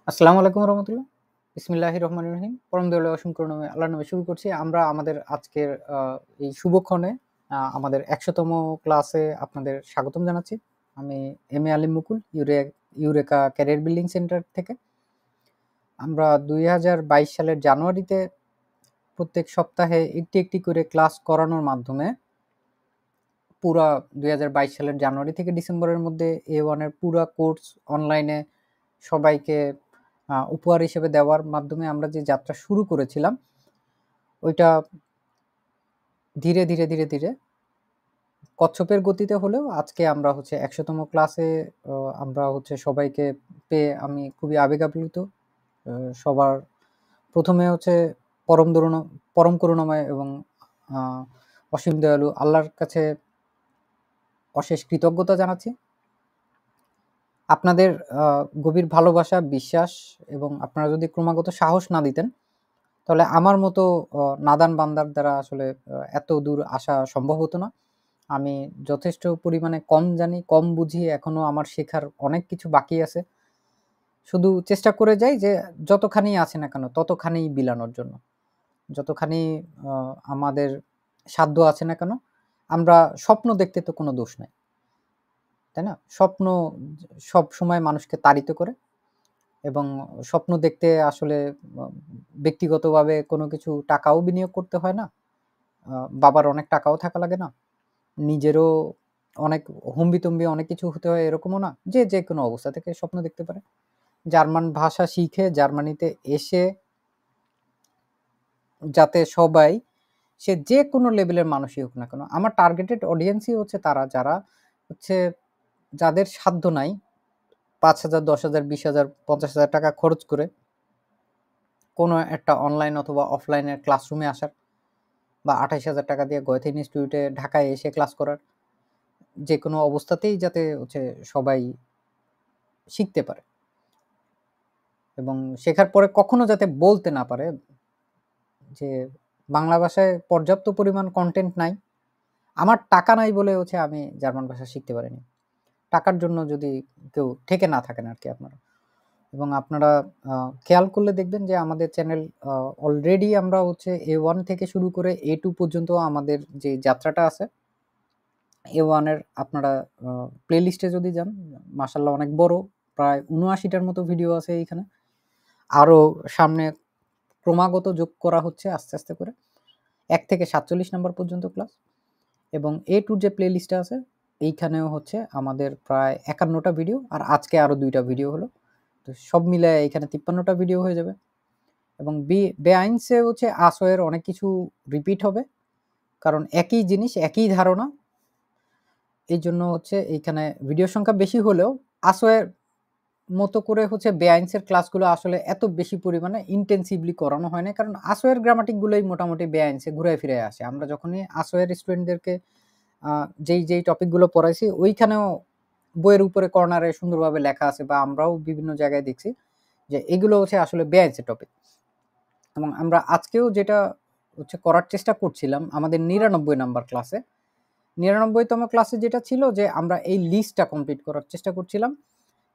আসসালামু আলাইকুম রহমতুল্লাহ। বিসমিল্লাহির রহমানির রহিম। পরম দয়ালু অসীম করুণাময় আল্লাহর নামে শুরু করছি। আমরা আমাদের আজকের এই শুভক্ষণে আমাদের ১০০তম ক্লাসে আপনাদের স্বাগতম জানাচ্ছি। আমি এম.এ আলিম মুকুল, ইউরেকা ক্যারিয়ার বিল্ডিং সেন্টার থেকে। আমরা ২০২২ সালের জানুয়ারিতে প্রত্যেক সপ্তাহে একটি করে ক্লাস করানোর মাধ্যমে পুরা ২০২২ সালের জানুয়ারি থেকে ডিসেম্বরের মধ্যে A1 এর পুরা কোর্স অনলাইনে সবাইকে উপহার হিসেবে দেওয়ার মাধ্যমে আমরা যে যাত্রা শুরু করেছিলাম, ওইটা ধীরে কচ্ছপের গতিতে হলেও আজকে আমরা হচ্ছে ১০০তম ক্লাসে আমরা হচ্ছে সবাইকে পেয়ে আমি খুবই আবেগ আপ্লুত। সবার ১ম এ হচ্ছে পরম করুণাময় এবং আ অসীম দয়ালু আল্লাহর কাছে অশেষ কৃতজ্ঞতা জানাচ্ছি। আপনাদের গভীর ভালোবাসা, বিশ্বাস এবং আপনারা যদি ক্রমাগত সাহস না দিতেন, তাহলে আমার মতো নাদান বান্দার দ্বারা আসলে এত দূর আসা সম্ভব হতো না। আমি যথেষ্ট পরিমাণে কম জানি, কম বুঝি। এখনো আমার শেখার অনেক কিছু বাকি আছে। শুধু চেষ্টা করে যাই যে যতখানি আছে না কেন ততখানিই বিলানোর জন্য। যতখানি আ আমাদের সাধ্য আছে না কেন, আমরা স্বপ্ন দেখতে তো কোনো দোষ নাই। তাই না? স্বপ্ন সবসময় মানুষকে তাড়িত করে এবং স্বপ্ন দেখতে আসলে আ ব্যক্তিগতভাবে কোনো কিছু টাকাও বিনিয়োগ করতে হয় না। আ বাবার অনেক টাকাও থাকা লাগে না। নিজেরও অনেক হম্বিতম্বি অনেক কিছু হতে হয় এরকমও না। যেকোনো অবস্থা থেকে স্বপ্ন দেখতে পারে। জার্মান ভাষা শিখে জার্মানিতে এসে যাতে সবাই সে যেকোনো লেভেলের মানুষই হোক না কেন, আমার টার্গেটেড অডিয়েন্সই হচ্ছে তারা যারা হচ্ছে যাদের সাধ্য নাই ৫,০০০, ১০,০০০, ২০,০০০, ৫০,০০০ টাকা খরচ করে কোনো একটা অনলাইন অথবা অফলাইনের ক্লাসরুমে আসার বা ২৮,০০০ টাকা দিয়ে গয়েথা ইনস্টিটিউটে ঢাকায় এসে ক্লাস করার। যেকোনো অবস্থাতেই যাতে হচ্ছে সবাই শিখতে পারে এবং শেখার পরে কখনো যাতে বলতে না পারে যে বাংলা ভাষায় পর্যাপ্ত পরিমাণ কনটেন্ট নাই। আমার টাকা নাই বলে হচ্ছে আমি জার্মান ভাষা শিখতে পারিনি। টাকার জন্য যদি কেউ ঠেকে না থাকেন আরকি আপনারা। এবং আপনারা খেয়াল করলে দেখবেন যে আমাদের চ্যানেল অলরেডি আমরা হচ্ছে A1 থেকে শুরু করে A2 পর্যন্ত আমাদের যে যাত্রাটা আছে, A1 এর আপনারা প্লেলিস্টে যদি যান, মাশাআল্লাহ অনেক বড়। প্রায় ৭৯ টার মতো ভিডিও আছে এইখানে। আরো সামনে ক্রমাগত যোগ করা হচ্ছে আস্তে করে। ১ থেকে ৪৭ নাম্বার পর্যন্ত ক্লাস এবং A2 যে প্লেলিস্টটা আছে, এইখানেও হচ্ছে আমাদের প্রায় ৫১ টা ভিডিও আর আজকে আরো ২ টা ভিডিও হলো। তো সব মিলায়ে এখানে ৫৩ টা ভিডিও হয়ে যাবে এবং বেআইনসে হচ্ছে আসোয়ের অনেক কিছু রিপিট হবে। কারণ একই জিনিস, একই ধারণা। এইজন্য হচ্ছে এইখানে ভিডিও সংখ্যা বেশি হলেও আসোয়ের মতো করে হচ্ছে বেআইনসের ক্লাসগুলো আসলে এত বেশি পরিমাণে ইনটেনসিভলি করানো হয় না। কারণ আসোয়ের গ্রামাটিক গুলোই মোটামুটি বেআইনসে ঘুরে ফিরে আসে। আমরা যখনই আসোয়ের স্টুডেন্টদেরকে আ যেই টপিকগুলো পড়াইছি ওইখানেও বইয়ের উপরে কর্নারে সুন্দরভাবে লেখা আছে বা আমরাও বিভিন্ন জায়গায় দেখছি যে এগুলো হচ্ছে আসলে বেআইনসের টপিক। এবং আমরা আজকেও যেটা হচ্ছে করার চেষ্টা করছিলাম আমাদের ৯৯ নাম্বার ক্লাসে। ৯৯তম ক্লাসে যেটা ছিল যে আমরা এই লিস্টটা কমপ্লিট করার চেষ্টা করছিলাম।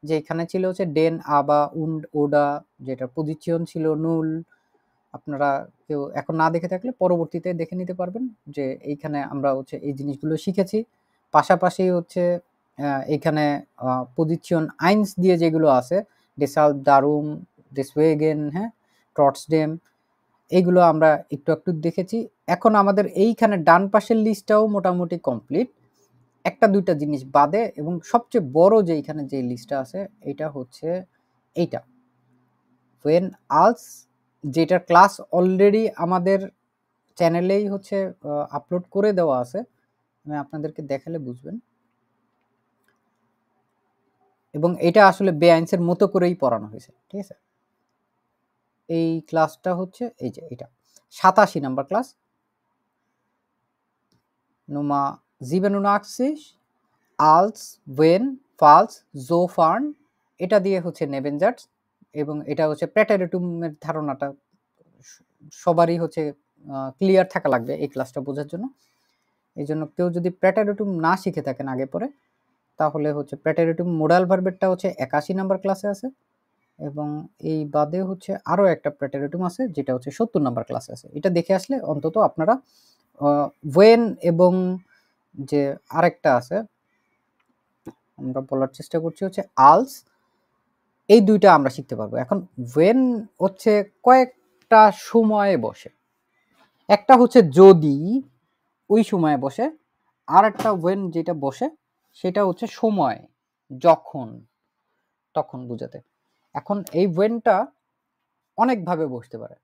যে এখানে ছিল হচ্ছে ডেন, আবা, উন্ড, ওডা যেটার পজিশন ছিল নুল। আপনারা কেউ এখন না দেখে থাকলে পরবর্তীতে দেখে নিতে পারবেন যে এইখানে আমরা হচ্ছে এই জিনিসগুলো শিখেছি। পাশাপাশি হচ্ছে এইখানে পজিশন আইনস দিয়ে যেগুলো আছে ডেসাল্ট, দারুম, ডেসওয়েগেন, হ্যাঁ? ট্রটসডেম এইগুলো আমরা একটু দেখেছি। এখন আমাদের এইখানে ডান পাশের লিস্টটাও মোটামুটি কমপ্লিট। ১টা ২টা জিনিস বাদে এবং সবচেয়ে বড় যে এইখানে যে লিস্টটা আছে এটা হচ্ছে এইটা। when als যেটার ক্লাস অলরেডি আমাদের চ্যানেলেই হচ্ছে আপলোড করে দেওয়া আছে। আমি আপনাদেরকে দেখালে বুঝবেন। এবং এটা আসলে বেআইনসের মতো করেই পড়ানো হয়েছে। ঠিক আছে? এই ক্লাসটা হচ্ছে এই যে এটা ৮৭ number class. Nummer 87 als, when, falls, sofern এটা দিয়ে হচ্ছে নেবেনজার্টস এবং এটা হচ্ছে প্রেটেরিটুমের ধারণাটা স সবারই হচ্ছে ক্লিয়ার থাকা লাগবে এই ক্লাসটা বোঝার জন্য। এইজন্য কেউ যদি প্রেটেরিটুম না শিখে থাকেন আগে পরে, তাহলে হচ্ছে প্রেটেরিটুম মোডাল ভার্বেরটা হচ্ছে ৮১ নাম্বার ক্লাসে আছে এবং এই বাদে হচ্ছে আরো একটা প্রেটেরিটুম আছে যেটা হচ্ছে 70 নাম্বার ক্লাসে আছে। এটা দেখে আসলে অন্তত আপনারা ওয়েন এবং যে আরেকটা আছে আমরা বলার চেষ্টা করছি হচ্ছে আলস, এই দুইটা আমরা শিখতে পারবো। এখন ওয়েন হচ্ছে কয়েকটা সময়ে বসে, একটা হচ্ছে যদি ওই সময়ে বসে, আর একটা ওয়েন যেটা বসে সেটা হচ্ছে সময় যখন তখন বুঝাতে। এখন এই ওয়েনটা অনেকভাবে বসতে পারে,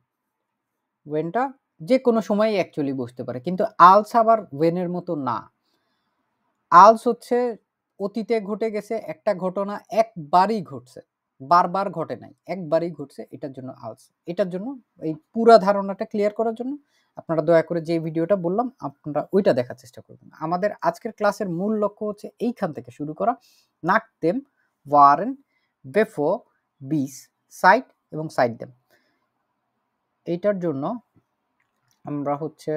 ওয়েনটা যে কোনো সময় অ্যাকচুয়ালি বসতে পারে, কিন্তু আলস আবার ওয়েনের মতো না। আলস হচ্ছে অতীতে ঘটে গেছে একটা ঘটনা, একবারই ঘটছে, বারবার ঘটে নাই, একবারই ঘটছে, এটার জন্য আলস। এটার জন্য এই পুরা ধারণাটা ক্লিয়ার করার জন্য আপনারা দয়া করে যে ভিডিওটা বললাম আপনারা ওইটা দেখার চেষ্টা করবেন। আমাদের আজকের ক্লাসের মূল লক্ষ্য হচ্ছে এইখান থেকে শুরু করা, নাকতেম, ওয়ারেন, বেফো, বিস, সাইট এবং সাইড দেম। এইটার জন্য আমরা হচ্ছে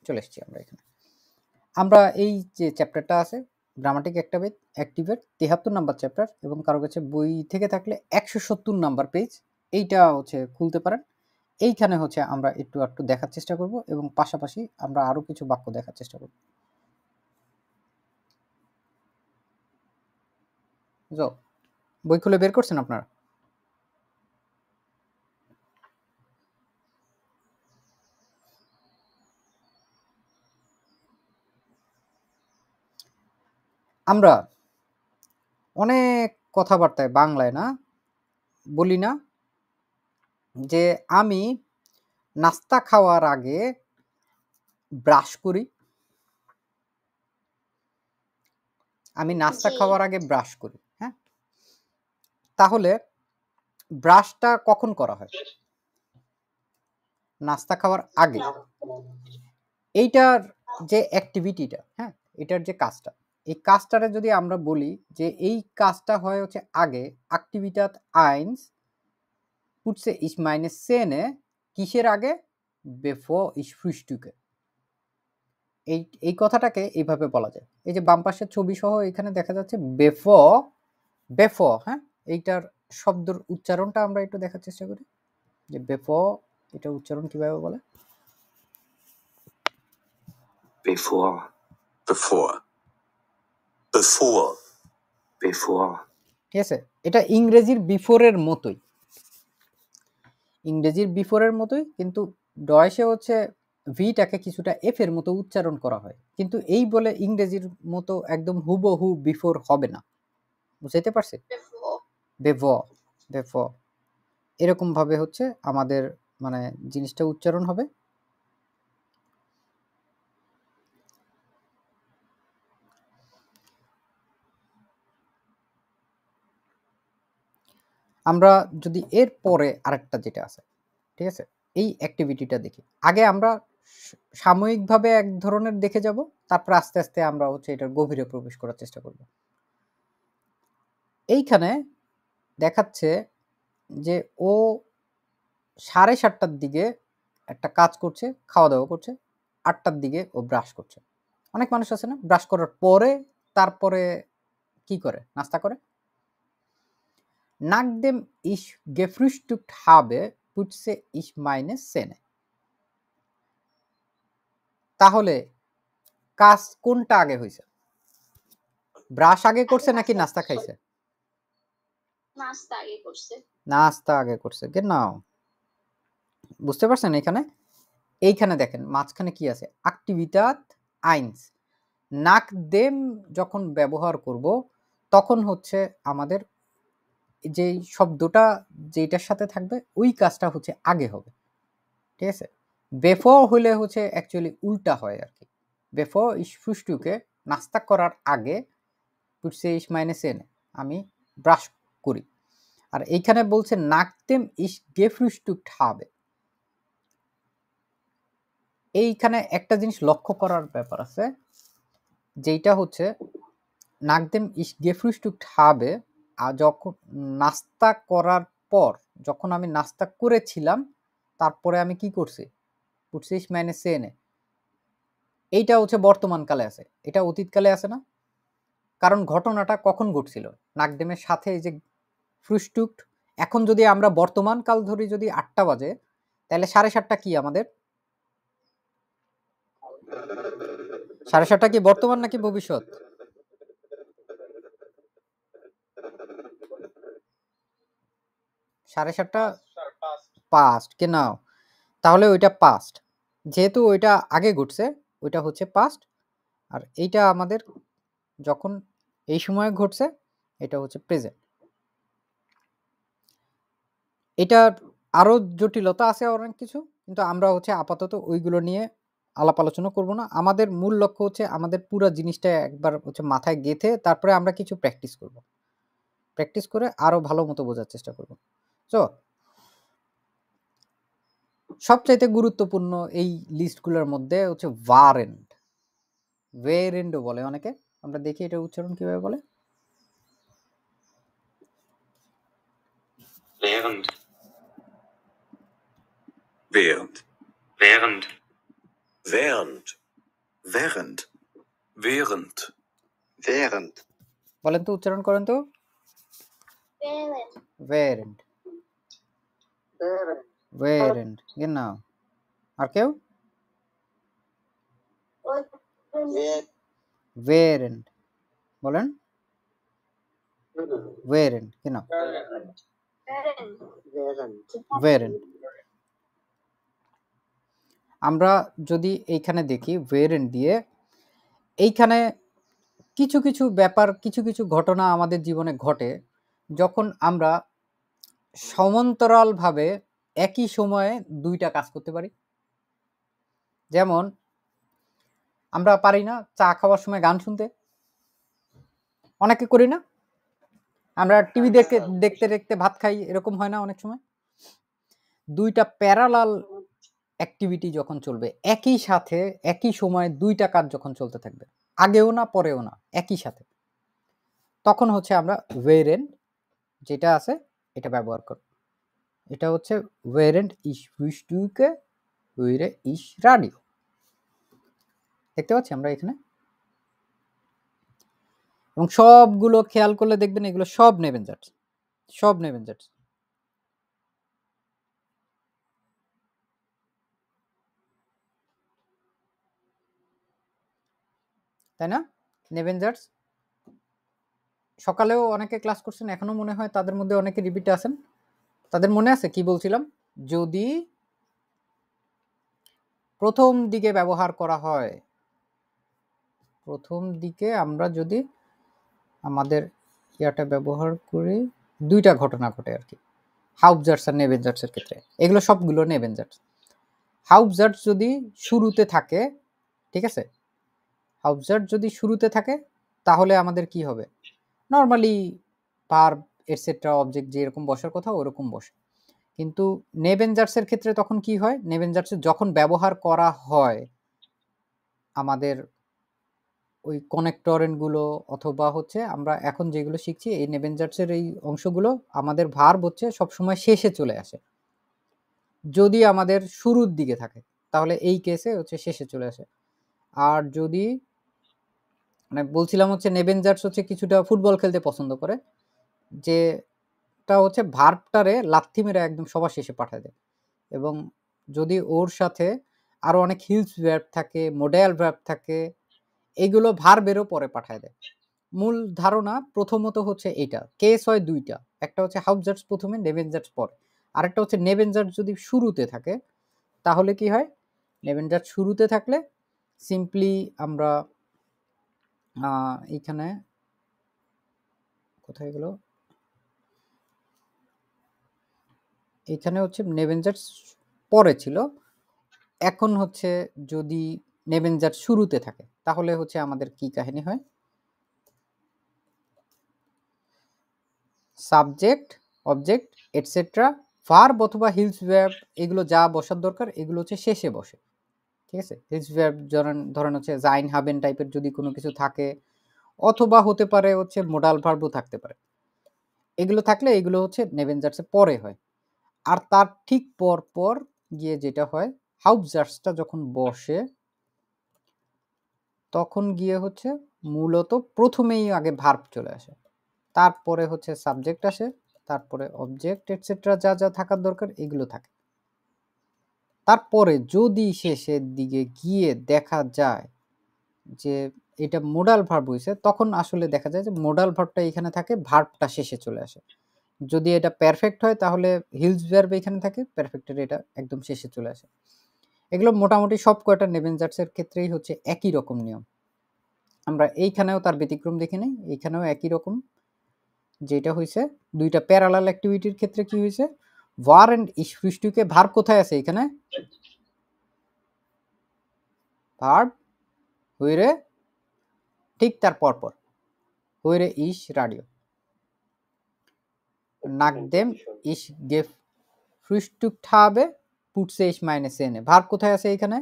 চলে এসেছি আমরা এখানে। আমরা এই যে চ্যাপ্টারটা আছে গ্রামাটিক অ্যাক্টিভের 73 নাম্বার চ্যাপ্টার, এবং কারো কাছে বই থেকে থাকলে 170 নাম্বার পেজ, এইটা হচ্ছে খুলতে পারেন। এইখানে হচ্ছে আমরা একটু একটু দেখার চেষ্টা করব এবং পাশাপাশি আমরা আরো কিছু বাক্য দেখার চেষ্টা করব। বই খুলে বের করছেন আপনারা? আমরা অনেক কথাবার্তায় বাংলায় না বলি না যে আমি নাস্তা খাওয়ার আগে ব্রাশ করি, আমি নাস্তা খাওয়ার আগে ব্রাশ করি। হ্যাঁ, তাহলে ব্রাশটা কখন করা হয়? নাস্তা খাওয়ার আগে। এইটার যে অ্যাক্টিভিটিটা, হ্যাঁ, এটার যে কাজটা, এই কাজটারে যদি আমরা বলি যে এই কাজটা হয় হচ্ছে আগে, অ্যাক্টিভিটাত আইনস পুটসে ইস মাইনে সেনে, কিসের আগে? বেফোর ইস ফ্রুস্টুকে। এই কথাটাকে এইভাবে বলা যায়। এই যে বাম পাশের ছবি সহ এখানে দেখা যাচ্ছে বেফোর, বেফোর, হ্যাঁ, এইটার শব্দের উচ্চারণটা আমরা একটু দেখার চেষ্টা করি যে বেফোর এটা উচ্চারণ কিভাবে বলে। Before. Before. Before. Before. ঠিক আছে, এটা ইংরেজির বিফোরের মতোই, ইংরেজির বিফোরের মতোই, কিন্তু ডয়েসে হচ্ছে ভিটাকে কিছুটা এফ এর মতো উচ্চারণ করা হয়, কিন্তু এই বলে ইংরেজির মতো একদম হুবহু বিফোর হবে না। বুঝতে পারছি? বেফোর, বেফোর এরকম ভাবে হচ্ছে আমাদের মানে জিনিসটা উচ্চারণ হবে। আমরা যদি এর পরে আরেকটা যেটা আছে, ঠিক আছে, এই অ্যাক্টিভিটিটা দেখি। আগে আমরা সাময়িকভাবে এক ধরনের দেখে যাব, তারপর আস্তে আস্তে আমরা হচ্ছে এটার গভীরে প্রবেশ করার চেষ্টা করব। এইখানে দেখাচ্ছে যে ও 7:30টার দিকে একটা কাজ করছে, খাওয়া দাওয়া করছে, 8টার দিকে ও ব্রাশ করছে। অনেক মানুষ আছে না ব্রাশ করার পরে তারপরে কি করে? নাস্তা করে। Nachdem ich gefrühstückt habe, putze ich meine Zähne. তাহলে কাজ কোনটা আগে হইছে? ব্রাশ আগে করছে নাকি নাস্তা খাইছে? নাস্তা আগে করছে। নাস্তা আগে করছে। genau. বুঝতে পারছেন এখানে? এইখানে দেখেন মাঝখানে কি আছে? Aktivitat 1. Nachdem যখন ব্যবহার করব তখন হচ্ছে আমাদের যেই শব্দটা যেটার সাথে থাকবে ওই কাজটা হচ্ছে আগে হবে। ঠিক আছে? বেফোর হলে হচ্ছে অ্যাকচুয়ালি উল্টা হয় আর কি। বেফোর ich frühstücke, নাস্তা করার আগে putze ich meine Zähne, আমি ব্রাশ করি। আর এইখানে বলছে nachdem ich gefrühstückt habe। এইখানে একটা জিনিস লক্ষ্য করার ব্যাপার আছে, যেটা হচ্ছে nachdem ich gefrühstückt habe, যখন নাস্তা করার পর, যখন আমি নাস্তা করেছিলাম তারপরে আমি কি করছি? putze ich meine Zähne। এইটা হচ্ছে বর্তমান কালে আছে, এটা অতীত কালে আছে না? কারণ ঘটনাটা কখন ঘটছিল, নাকডেমের সাথে এই যে ফ্রুস্টুক। এখন যদি আমরা বর্তমান কাল ধরি, যদি 8টা বাজে, তাহলে 7:30 কি আমাদের? 7:30 কি বর্তমান নাকি ভবিষ্যৎ? সাড়ে সাতটা পাস্ট, কেনাও। তাহলে ওইটা পাস্ট, যেহেতু ওইটা আগে ঘটছে, ওইটা হচ্ছে পাস্ট। আর এইটা আমাদের যখন এই সময়ে ঘটছে, এটা হচ্ছে প্রেজেন্ট। এটার আরো জটিলতা আছে অনেক কিছু, কিন্তু আমরা হচ্ছে আপাতত ওইগুলো নিয়ে আলাপ আলোচনা করব না। আমাদের মূল লক্ষ্য হচ্ছে আমাদের পুরো জিনিসটা একবার হচ্ছে মাথায় গেঁথে তারপরে আমরা কিছু প্র্যাকটিস করব, প্র্যাকটিস করে আরো ভালো মতো বোঝার চেষ্টা করব। সো সবচাইতে গুরুত্বপূর্ণ এই লিস্টগুলোর মধ্যে হচ্ছে ভারেন্ট, ভেরেন্ডও বলে অনেকে। আমরা দেখি এটা উচ্চারণ কিভাবে বলে। Während. Während. Während. Während. Während. Während. Während. বলেন তো, উচ্চারণ করেন তো। ভেরেন্ট, ভেরেন্ট, genau। আর কেউ? ভেরেন্ট বলেন। ভেরেন্ট, genau। ভেরেন্ট। আমরা যদি এইখানে দেখি ভেরেন্ট দিয়ে, এইখানে কিছু কিছু ব্যাপার, কিছু কিছু ঘটনা আমাদের জীবনে ঘটে যখন আমরা সমান্তরালভাবে একই সময়ে দুইটা কাজ করতে পারি। যেমন আমরা পারি না চা খাওয়ার সময় গান শুনতে, অনেকে করি না। আমরা টিভি দেখতে দেখতে দেখতে ভাত খাই, এরকম হয় না অনেক সময়? দুইটা প্যারালাল অ্যাক্টিভিটি যখন চলবে একই সাথে, একই সময়ে দুইটা কাজ যখন চলতে থাকবে, আগেও না পরেও না, একই সাথে, তখন হচ্ছে আমরা ওয়েরেন্ট যেটা আছে এটা ব্যবহার করব। এটা হচ্ছে ওয়েরেন্ট ইস ফ্রুস্টুকে ওইরে ইস রাডিও। দেখতে পাচ্ছি আমরা এখানে, এবং সবগুলো খেয়াল করলে দেখবেন এগুলো সব নেবেনজার্স, সব নেবেনজার্স। তাই না? নেবেনজার্স। সকালেও অনেকে ক্লাস করছেন, এখনো মনে হয় তাদের মধ্যে অনেকে রিপিটে আছেন। তাদের মনে আছে কি বলছিলাম? যদি প্রথম দিকে ব্যবহার করা হয়, প্রথম দিকে আমরা যদি আমাদের ইয়াটা ব্যবহার করি, দুইটা ঘটনা ঘটে আর কি, হাউপজার্স আর নেবেনজার্সের ক্ষেত্রে। এগুলো সবগুলো নেবেনজার্স। হাউপজার্স যদি শুরুতে থাকে, ঠিক আছে, হাউপজার্স যদি শুরুতে থাকে তাহলে আমাদের কি হবে? নর্মালি ভার্ব এটসেট্রা অবজেক্ট যেরকম বসার কথা ওরকম বসে। কিন্তু নেবেনজার্সের ক্ষেত্রে তখন কি হয়? নেবেনজার্সের যখন ব্যবহার করা হয় আমাদের ওই কনেক্টরেন্টগুলো, অথবা হচ্ছে আমরা এখন যেগুলো শিখছি এই নেবেনজার্সের এই অংশগুলো, আমাদের ভার্ব হচ্ছে সবসময় শেষে চলে আসে। যদি আমাদের শুরুর দিকে থাকে তাহলে এই কেসে হচ্ছে শেষে চলে আসে। আর যদি মানে বলছিলাম হচ্ছে নেবেনজার্স হচ্ছে কিছুটা ফুটবল খেলতে পছন্দ করে, যেটা হচ্ছে ভার্বটারে লাথি মেরে একদম সবার শেষে পাঠায় দেয়। এবং যদি ওর সাথে আরো অনেক হিলস ভার্ব থাকে, মোডাল ভার্ব থাকে, এগুলো ভার্বেরও পরে পাঠায় দেয়। মূল ধারণা প্রথমত হচ্ছে এইটা, কেস হয় দুইটা, একটা হচ্ছে হাউপজার্স প্রথমে, নেবেনজার্স পরে। আরেকটা হচ্ছে নেবেনজার্স যদি শুরুতে থাকে তাহলে কি হয়? নেবেনজার্স শুরুতে থাকলে সিম্পলি আমরা এইখানে কোথায় গেল, এখানে হচ্ছে নেবেনজার্স পরে ছিল, এখন হচ্ছে যদি নেবেনজার্স শুরুতে থাকে তাহলে হচ্ছে আমাদের কি কাহিনী হয়? সাবজেক্ট, অবজেক্ট এটসেট্রা, ভার্ব অথবা হিলস ভার্ব, এগুলো যা বসার দরকার এগুলো হচ্ছে শেষে বসে। ঠিক আছে? হিলস ভার্ব ধরেন হচ্ছে জাইন হাবেন টাইপের যদি কোনো কিছু থাকে, অথবা হতে পারে হচ্ছে মোডাল ভার্বও থাকতে পারে। এগুলো থাকলে এগুলো হচ্ছে নেবেনজার্সে পরে হয়। আর তার ঠিক পর পর গিয়ে যেটা হয়, হাউপজার্সটা যখন বসে তখন গিয়ে হচ্ছে মূলত প্রথমেই আগে ভার্ব চলে আসে, তারপরে হচ্ছে সাবজেক্ট আসে, তারপরে অবজেক্ট এটসেট্রা যা যা থাকার দরকার এগুলো থাকে। তারপরে যদি শেষের দিকে গিয়ে দেখা যায় যে এটা মোডাল ভার্ব হইছে, তখন আসলে দেখা যায় যে মোডাল ভার্বটা এখানে থাকে, ভার্বটা শেষে চলে আসে। যদি এটা পারফেক্ট হয় তাহলে হিলস ভার্ব এখানে থাকে, পারফেক্টের এটা একদম শেষে চলে আসে। এগুলো মোটামুটি সব কয়টা নেভেনজার্সের ক্ষেত্রেই হচ্ছে একই রকম নিয়ম। আমরা এইখানেও তার ব্যতিক্রম দেখি নাই, এইখানেও একই রকম। যেটা হইছে দুইটা প্যারালাল অ্যাক্টিভিটির ক্ষেত্রে কি হইছে, ওয়ার এন্ড ইস ফ্রুস্টুকে ভার্ব কোথায় আছে এখানে, ভার্ব হইরে ঠিক তার পরপর হইরে ইস রাডিও, নাকদেম ইস গেফ ফ্রুস্টুক habe পুটসে ইস মাইনাস এনে, ভার্ব কোথায় আছে এখানে,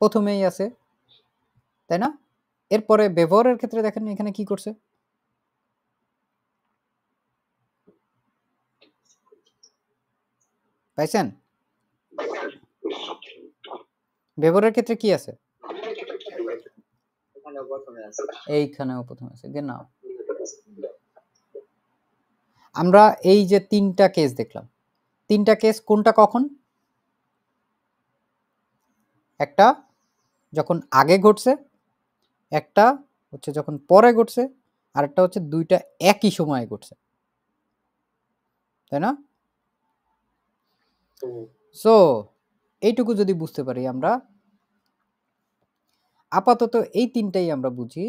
প্রথমেই আছে, তাই না? এরপরে ব্যবহারের ক্ষেত্রে দেখেন এখানে কি করছে, পাইছেন? ব্যবহারের ক্ষেত্রে কি আছে, এইখানেও প্রথমে আছে। নাও আমরা এই যে তিনটা কেস দেখলাম, তিনটা কেস কোনটা কখন, একটা যখন আগে ঘটছে, একটা হচ্ছে যখন পরে ঘটছে, আর একটা হচ্ছে দুইটা একই সময়ে ঘটছে, তাই না? সো এইটুকু যদি বুঝতে পারি আমরা, আপাতত এই তিনটাই আমরা বুঝি।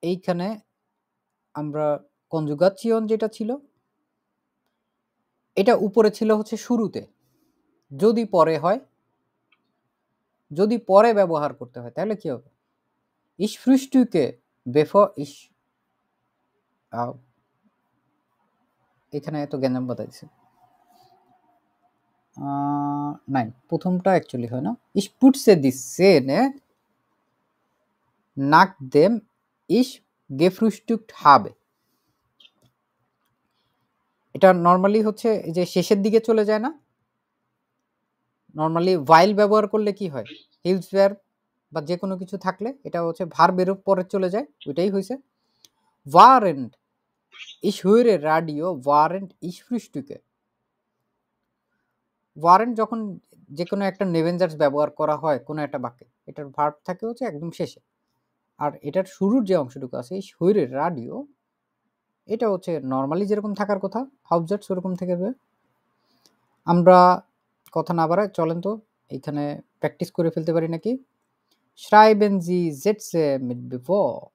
এইখানে আমরা কনজুগাচিয়ন যেটা ছিল এটা উপরে ছিল হচ্ছে শুরুতে, যদি পরে হয়, যদি পরে ব্যবহার করতে হয় তাহলে কি হবে, ইস ফ্রুস্টুকে বেফর ইস, এখানে এত গ্যাঞ্জাম বাতাইছে, নাই প্রথমটা অ্যাকচুয়ালি হয় না, ইস পুটসে দিচ্ছে নে নাক দেম ইস গেফ্রুস্টুক হবে, এটা নর্মালি হচ্ছে যে শেষের দিকে চলে যায় না, নর্মালি ভাইল ব্যবহার করলে কি হয়, হিলস ভার্ব বা যে কোনো কিছু থাকলে এটা হচ্ছে ভার্বের পরে চলে যায়, ওইটাই হয়েছে। ওয়ারেন্ট ইস হুইরে রাডিও ওয়ারেন্ট ইস ফ্রুস্টুকে, ওয়ারেন্ট যখন যে কোনো একটা নেভেনজার্স ব্যবহার করা হয় কোনো একটা বাক্যে, এটার ভার্ব থাকে হচ্ছে একদম শেষে, আর এটার শুরুর যে অংশটুকু আছে ইস হুইরে রাডিও, এটা হচ্ছে নর্মালি যেরকম থাকার কথা হাউজার্স ওরকম থেকে। আমরা কথা না বাড়ায় চলেন তো এখানে প্র্যাকটিস করে ফেলতে পারি নাকি। schreiben Sie Sätze mit bevor,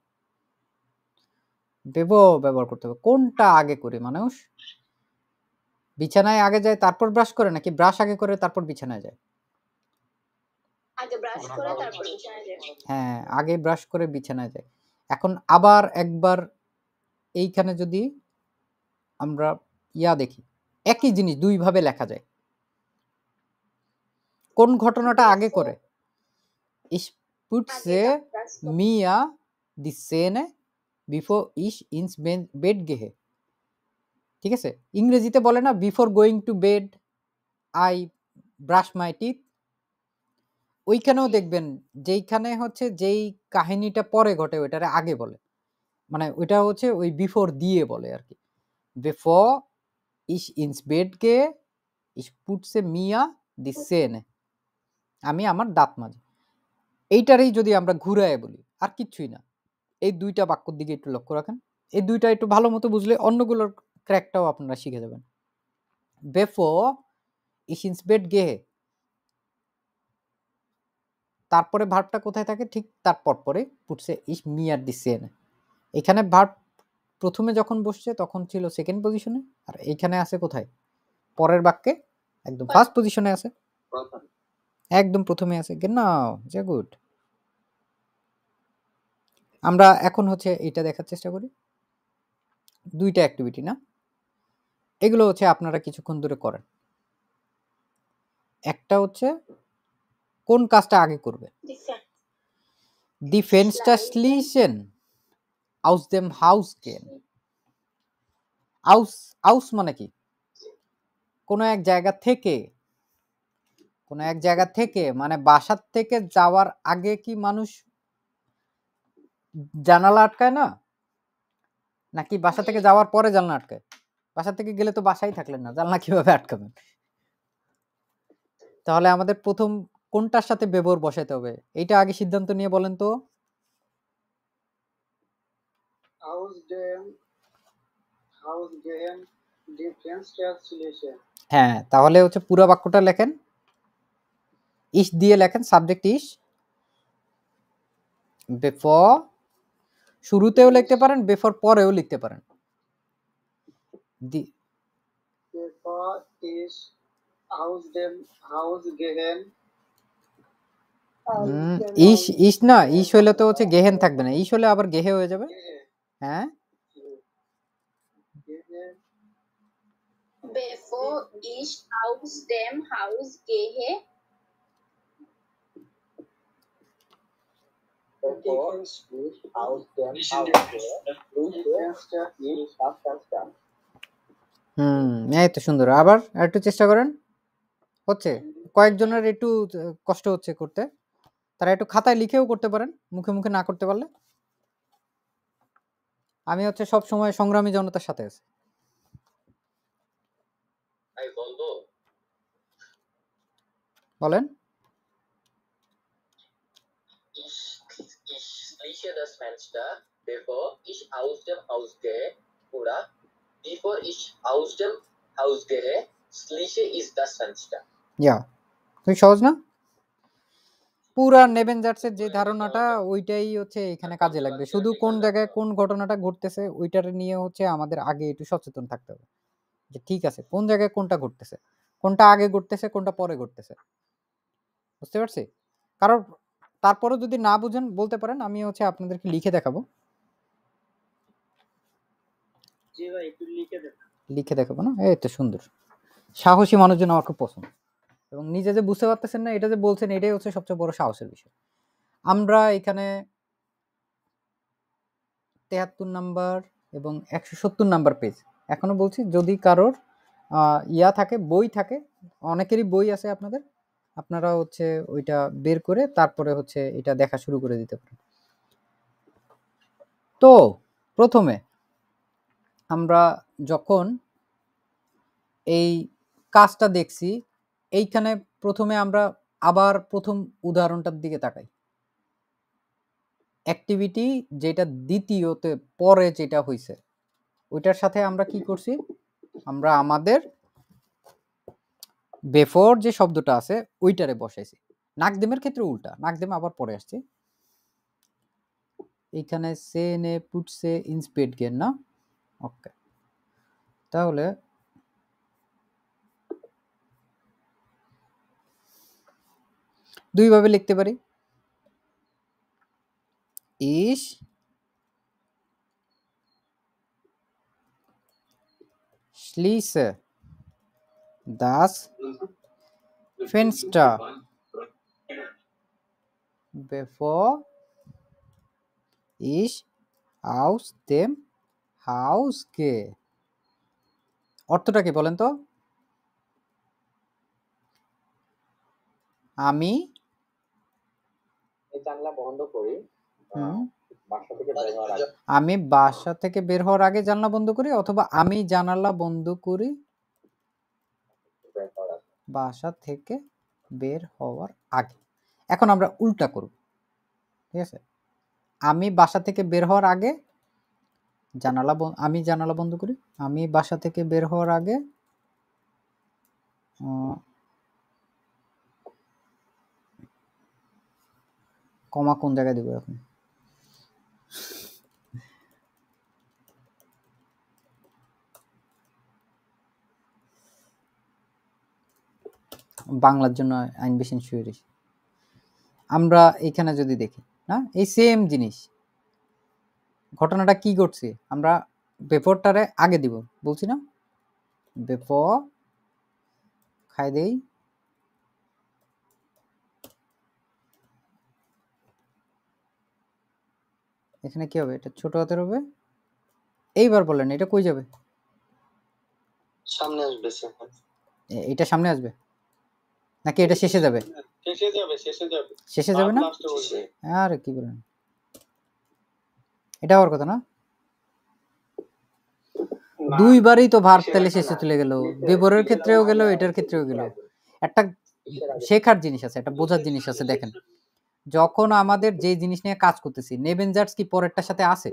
bevor ব্যবহার করতে হবে, কোনটা আগে করে মানুষ, বিছানায় আগে যায় তারপর ব্রাশ করে, নাকি ব্রাশ আগে করে তারপর বিছানায় যায়, আগে ব্রাশ করে তারপর বিছানায় যায়। হ্যাঁ আগে ব্রাশ করে বিছানায় যায়। এখন আবার একবার এইখানে যদি আমরা দেখি, একই জিনিস দুই ভাবে লেখা যায়, কোন ঘটনাটা আগে করে, ich putze mir die Zähne before ich ins bed gehe, ঠিক আছে? ইংরেজিতে বলে না before going to bed I brush my teeth, ওইখানেও দেখবেন যেইখানে হচ্ছে যেই কাহিনীটা পরে ঘটে ওইটারে আগে বলে, মানে ওইটা হচ্ছে ওই বিফোর দিয়ে বলে আর কি, বিফোর ইস ইনস বেড গে ইস পুটসে মিয়া দি সেনে, আমি আমার দাঁত মাজি, এইটারই যদি আমরা ঘুরায় বলি আর কিচ্ছুই না, এই দুইটা বাক্যর দিকে একটু লক্ষ্য রাখেন, এই দুইটা একটু ভালো মতো বুঝলে অন্যগুলোর ক্র্যাকটাও আপনারা শিখে যাবেন। বেফোর ইস ইনস বেড গে, তারপরে ভার্বটা কোথায় থাকে, ঠিক তার পরে পুটসে ইস মিয়ার দি সেন, এখানে ভার্ব প্রথমে যখন বসছে তখন ছিল সেকেন্ড পজিশনে, আর এইখানে আছে কোথায়, পরের বাক্যে একদম ফার্স্ট পজিশনে আছে, একদম প্রথমে আছে। genau sehr gut। আমরা এখন হচ্ছে এটা দেখার চেষ্টা করি, দুইটা অ্যাক্টিভিটি না, এগুলো হচ্ছে আপনারা কিছুক্ষণ ধরে করেন। একটা হচ্ছে কোন কাজটা আগে করবে, die Fenster schließen aus dem Haus gehen, aus মানে কি, কোনো এক জায়গা থেকে কোন এক জায়গা থেকে মানে বাসার থেকে যাওয়ার আগে কি মানুষ জানালা আটকায় না, নাকি বাসা থেকে যাওয়ার পরে জানলা আটকায়? বাসা থেকে গেলে তো বাসায় থাকলেন না, জানলা কিভাবে আটকাবেন? তাহলে আমাদের প্রথম কোনটার সাথে ব্যবহার বসাইতে হবে এইটা আগে সিদ্ধান্ত নিয়ে বলেন তো। হ্যাঁ, তাহলে হচ্ছে পুরো বাক্যটা লেখেন, ইস দিয়ে লেখেন, সাবজেক্ট ইস, বিফোর শুরুতেও লিখতে পারেন, বিফোর পরেও লিখতে পারেন। ইস ইস না, ইস হলে তো হচ্ছে গেহেন থাকবে না, ইস হলে আবার গেহে হয়ে যাবে। হ্যাঁ, Bevor ich aus dem Haus gehe, এই তো সুন্দর। আবার একটু চেষ্টা করেন, হচ্ছে কয়েকজনের একটু কষ্ট হচ্ছে করতে, তারা একটু খাতায় লিখেও করতে পারেন, মুখে মুখে না করতে পারলে। আমি হচ্ছে সব সময় সংগ্রামী জনতার সাথে আছি। বলেন। Ich schließe das Fenster, bevor ich aus dem Haus gehe, oder bevor ich aus dem Haus gehe, schließe ich das Fenster. ইয়া, তুমি সহজ না? পুরা নেভেঞ্জার্সের যে ধারণাটা ওইটাই হচ্ছে এখানে কাজে লাগবে। শুধু কোন জায়গায় কোন ঘটনাটা ঘটতেছে ওইটার নিয়ে হচ্ছে আমাদের আগে একটু সচেতন থাকতে হবে, যে ঠিক আছে কোন জায়গায় কোনটা ঘটতেছে, কোনটা আগে ঘটতেছে, কোনটা পরে ঘটতেছে। বুঝতে পারছি? কারণ তারপরে যদি না বুঝেন বলতে পারেন, আমি হচ্ছে আপনাদেরকে লিখে দেখাবো। জি ভাই, একটু লিখে দেন। লিখে দেখাবো না? এই তো সুন্দর। সাহসী মানুষজন আমার খুব পছন্দ, এবং নিজে যে বুঝতে পারতেছেন না এটা যে বলছেন, এটাই হচ্ছে সবচেয়ে বড় সাহসের বিষয়। আমরা এখানে 73 নাম্বার এবং 170 নাম্বার পেজ, এখনো বলছি যদি কারোর ইয়া থাকে, বই থাকে, অনেকেরই বই আছে আপনাদের, আপনারা হচ্ছে ওইটা বের করে তারপরে হচ্ছে এটা দেখা শুরু করে দিতে পারেন। তো প্রথমে আমরা যখন এই কাজটা দেখছি, এইখানে প্রথমে আমরা আবার প্রথম উদাহরণটার দিকে তাকাই। অ্যাক্টিভিটি যেটা দ্বিতীয়তে পরে যেটা হইছে ওইটার সাথে আমরা কি করছি, আমরা আমাদের বেফোর যে শব্দটা আছে ওইটারে বসাইছি। নাকদেমের ক্ষেত্রে উল্টা, নাকদেম আবার পরে আসছে। এইখানে সে নে পুটসে ইনস্পেড গেন না, ওকে। তাহলে দুইভাবে লিখতে পারি, ইস schließe das Fenster, bevor ich aus dem Haus gehe। অর্থটা কি বলেন তো? আমি জানলা বন্ধ করি, বাসা থেকে বের হওয়ার আগে। আমি বাসা থেকে বের হওয়ার আগে জানলা বন্ধ করি, অথবা আমি জানালা বন্ধ করি বাসা থেকে বের হওয়ার আগে। এখন আমরা উল্টা করব, ঠিক আছে? আমি বাসা থেকে বের হওয়ার আগে আমি জানালা বন্ধ করি, আমি বাসা থেকে বের হওয়ার আগে কমা কোন জায়গায় দেব এখন? বাংলার জন্য আইন বেশি শুরু। আমরা এখানে যদি দেখি না, এই সেম জিনিস, ঘটনাটা কি ঘটছে, আমরা বেফোরটারে আগে দিব বলছি না, বেফোর খাই দেই, এখানে কি হবে, এটা ছোট হাতের হবে। এইবার বলেন এটা কই যাবে? সামনে আসবে, এটা সামনে আসবে। নাকি এটা শেষে যাবে? শেষে যাবে না? আরে কি বলেন, এটা হওয়ার কথা না। দুইবারই তো ভার্ব তাহলে শেষে চলে গেল, বেবরের ক্ষেত্রেও গেল, এটার ক্ষেত্রেও গেল। একটা শেখার জিনিস আছে, একটা বোঝার জিনিস আছে। দেখেন, যখন আমাদের যে জিনিস নিয়ে কাজ করতেছি, নেভেনজার্স কি পরেরটার সাথে আছে?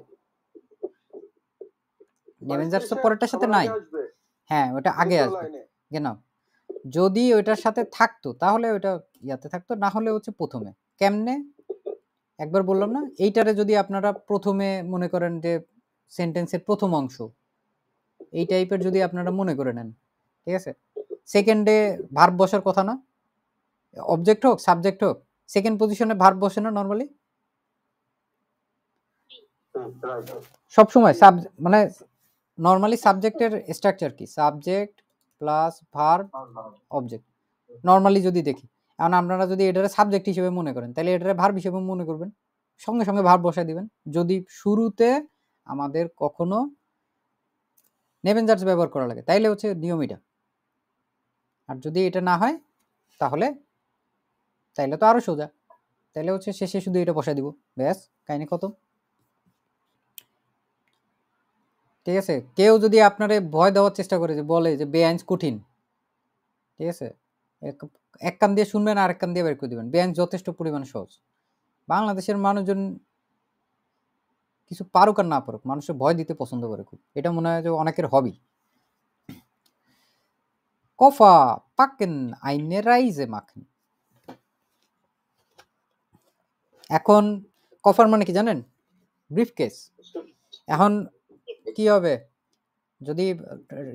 নেভেনজার্স তো পরেরটার সাথে নাই। হ্যাঁ, ওটা আগে আসবে কেন? যদি ওইটার সাথে থাকতো তাহলে ওইটা ইয়াতে থাকতো, না হলে হচ্ছে প্রথমে। কেমনে? একবার বললাম না, এইটারে যদি আপনারা প্রথমে মনে করেন যে সেন্টেন্সের প্রথম অংশ, এই টাইপের যদি আপনারা মনে করে নেন, ঠিক আছে, সেকেন্ডে ভার্ব বসার কথা না, অবজেক্ট হোক সাবজেক্ট হোক, সেকেন্ড পজিশনে ভার্ব বসে না নরমালি সব সময়। মানে নরমালি সাবজেক্টের স্ট্রাকচার কি? Subject plus verb object normally যদি দেখি। এখন আপনারা যদি এটারে সাবজেক্ট হিসেবে মনে করেন, তাহলে এটারে ভার্ব হিসেবে মনে করবেন, সঙ্গে সঙ্গে ভার্ব বসায় দিবেন। যদি শুরুতে আমাদের কখনো নেভেনজার্স ব্যবহার করা লাগে, তাইলে হচ্ছে নিয়ম এটা। আর যদি এটা না হয় তাহলে তো আরো সোজা, তাহলে হচ্ছে শেষে শুধু এটা বসায় দিব, ব্যাস, কাহিনী খতম। ঠিক আছে, কেউ যদি আপনারে ভয় দেওয়ার চেষ্টা করে, যে বলে যে বেআইন কঠিন, ঠিক আছে, এক কান দিয়ে শুনবেন আর এক কান দিয়ে বের করে দিবেন। বেআইন যথেষ্ট পরিমাণে সহজ। বাংলাদেশের মানুষজন কিছু পারুক আর না পারুক, মানুষের ভয় দিতে পছন্দ করে খুব, এটা মনে হয় যে অনেকের হবি। কফা পাকেন আইনে রাইজে মাখেন। এখন কফার মানে কি জানেন? ব্রিফকেস। এখন কি হবে, যদি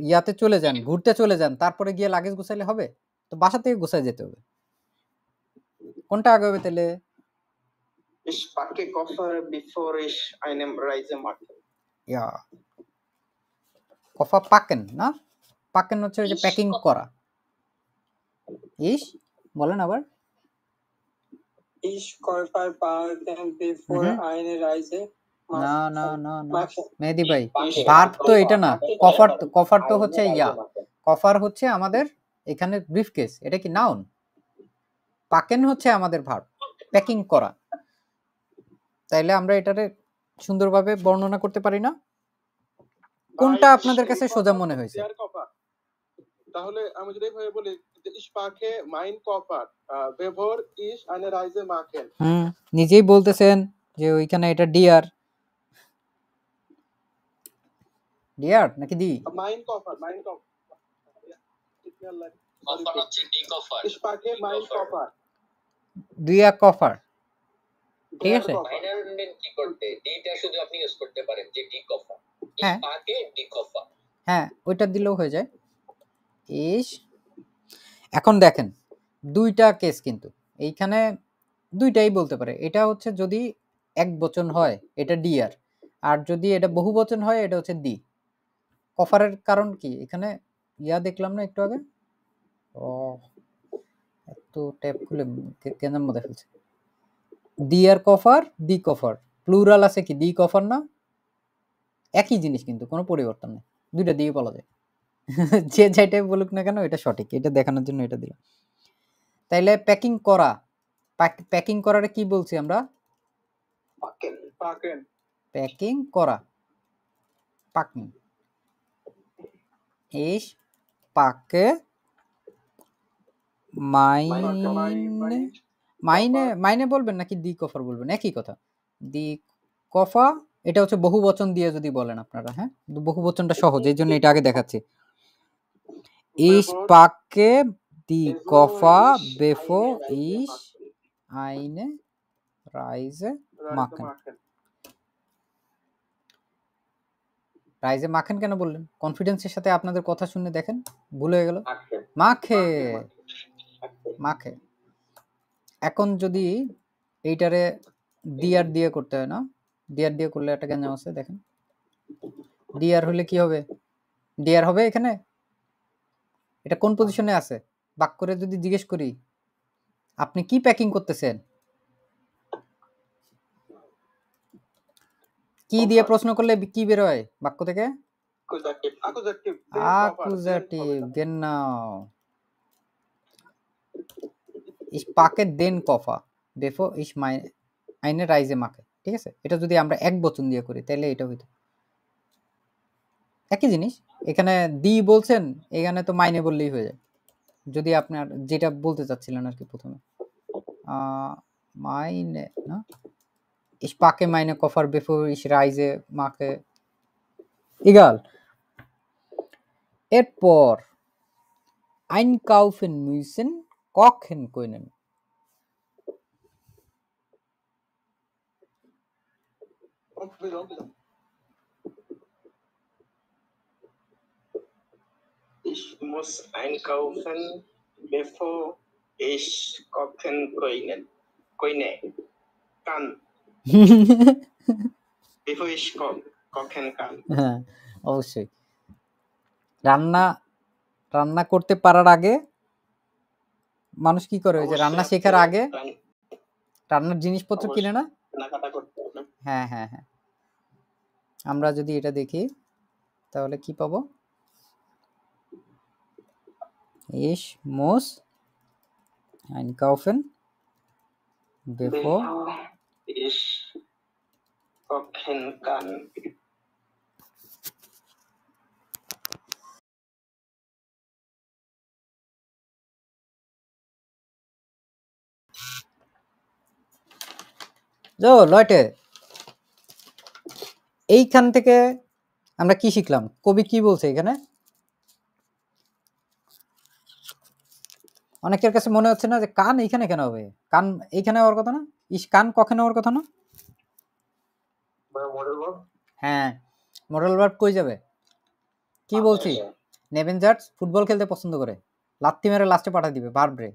ইয়াতে চলে যান, ঘুরতে চলে যান, তারপরে গিয়ে লাগেজ গুছাইলে হবে? তো বাসা থেকে গুছাই যেতে হবে। কোনটা আগে হবে তাহলে? Ich packe Koffer, bevor ich eine Reise mache. ইয়া, কফা পাকেন না, পাকেন হচ্ছে ওই যে প্যাকিং করা। ইস বলেন আবার। Ich Koffer packen, bevor eine Reise না না না না মেহেদি ভাই, ভার্ব তো এটা না, কফার তো, কফার তো হচ্ছে ইয়া, কফার হচ্ছে আমাদের এখানে ব্রিফকেস, এটা কি নাউন? পাকেন হচ্ছে আমাদের ভার্ব, প্যাকিং করা। তাইলে আমরা এটারে সুন্দরভাবে বর্ণনা করতে পারি না? কোনটা আপনাদের কাছে সোজা মনে হয়েছে? তাহলে আমি যদি এইভাবে বলি যে ich packe mein Koffer, bevor ich eine Reise mache। নিজেই বলতেছেন যে ওইখানে এটা ডিয়ার, ডিয়ার নাকি দি? mein Koffer, কফার হচ্ছে D কফার। ich packe mein Koffer, দিয়া কফার, ঠিক আছে। মাইনার নেম কি করতে, ডিটা শুধু আপনি ইউজ করতে পারেন, যে ডি কফার, হ্যাঁ পাকে ডি কফার, হ্যাঁ ওইটা দিলেও হয়ে যায়। ইস, এখন দেখেন দুইটা কেস কিন্তু এইখানে দুইটাই বলতে পারে। এটা হচ্ছে যদি এক বচন হয় এটা ডিয়ার, আর যদি এটা বহু বচন হয় এটা হচ্ছে দি। কফারের কারণ কি, এখানে ইয়া দেখলাম না একটু আগে, ও একটু ট্যাব খুলে কেন মধ্যে ফেলছে। দিয়ার কফার, দি কফার, প্লুরাল আছে কি, দি কফার না, একই জিনিস কিন্তু কোনো পরিবর্তন নেই, দুইটা দিয়ে বলা যায়। যে যেটাই বলুক না কেন এটা সঠিক, এটা দেখানোর জন্য এটা দিলাম। তাইলে প্যাকিং করা, প্যাকিং করারে কি বলছি আমরা? প্যাকিং করা, পাকিং। ইস পাকে মাইনে, মাইনে মাইনে বলবেন নাকি দি কফার বলবেন? একই কথা, দি কফা। এটা হচ্ছে বহু বচন দিয়ে যদি বলেন আপনারা, হ্যাঁ বহু বচনটা সহজ, এই জন্য এটা আগে দেখাচ্ছি। ইস পাকে দি কফা বেফো ইস আইনে রাইজে মাখেন। রাইজে মাখেন কেন বললেন? কনফিডেন্সের সাথে আপনাদের কথা শুনে দেখেন ভুল হয়ে গেল। মাখে, মাখে। এখন যদি এইটারে দিয়ার দিয়ে করতে হয় না, দিয়ার দিয়ে করলে একটা গ্যাঞ্জাম আছে। দেখেন দিয়ার হলে কি হবে? দিয়ার হবে এখানে, এটা কোন পজিশনে আছে? বাক করে যদি জিজ্ঞেস করি আপনি কি প্যাকিং করতেছেন, কি দিয়ে প্রশ্ন করলে কি বের হয় বাক্য থেকে? আকুজাটিভ, গেন্নাও। ich packe den Koffer bevor ich eine Reise mache, ঠিক আছে? এটা যদি আমরা এক বচন দিয়ে করি তাহলে এটা হইতো একই জিনিস। এখানে দি বলছেন, এখানে তো মাইনে বললেই হয়ে যায়, যদি আপনার যেটা বলতে চাচ্ছিলেন আর কি প্রথমে। মাইনে না, ich packe meine Koffer bevor ich reise mache, egal। এরপর einkaufen müssen, kochen können। Ich muss einkaufen, bevor ich kochen kann. Bevor ich kochen kann. হ্যাঁ, অবশ্যই। রান্না করতে পারার আগে মানুষ কি করে, ওই যে রান্না শেখার আগে রান্নার জিনিসপত্র কিনে না? কেনাকাটা করতে হবে। হ্যাঁ হ্যাঁ হ্যাঁ, আমরা যদি এটা দেখি তাহলে কি পাবো? Ich muss einkaufen bevor ich kochen kann. So Leute, এইখান থেকে আমরা কি শিখলাম? কবি কি বলছে এখানে? অনেকের কাছে মনে হচ্ছে না যে কান এইখানে কেন হবে? কান এইখানে হওয়ার কথা না? ইস কান কখন হওয়ার কথা না? হ্যাঁ, মডেল ভার্ব কই যাবে? কি বলছি? নেভেনজার্স ফুটবল খেলতে পছন্দ করে, লাত্তি মেরে লাস্টে পাঠিয়ে দিবে ভার্বরে।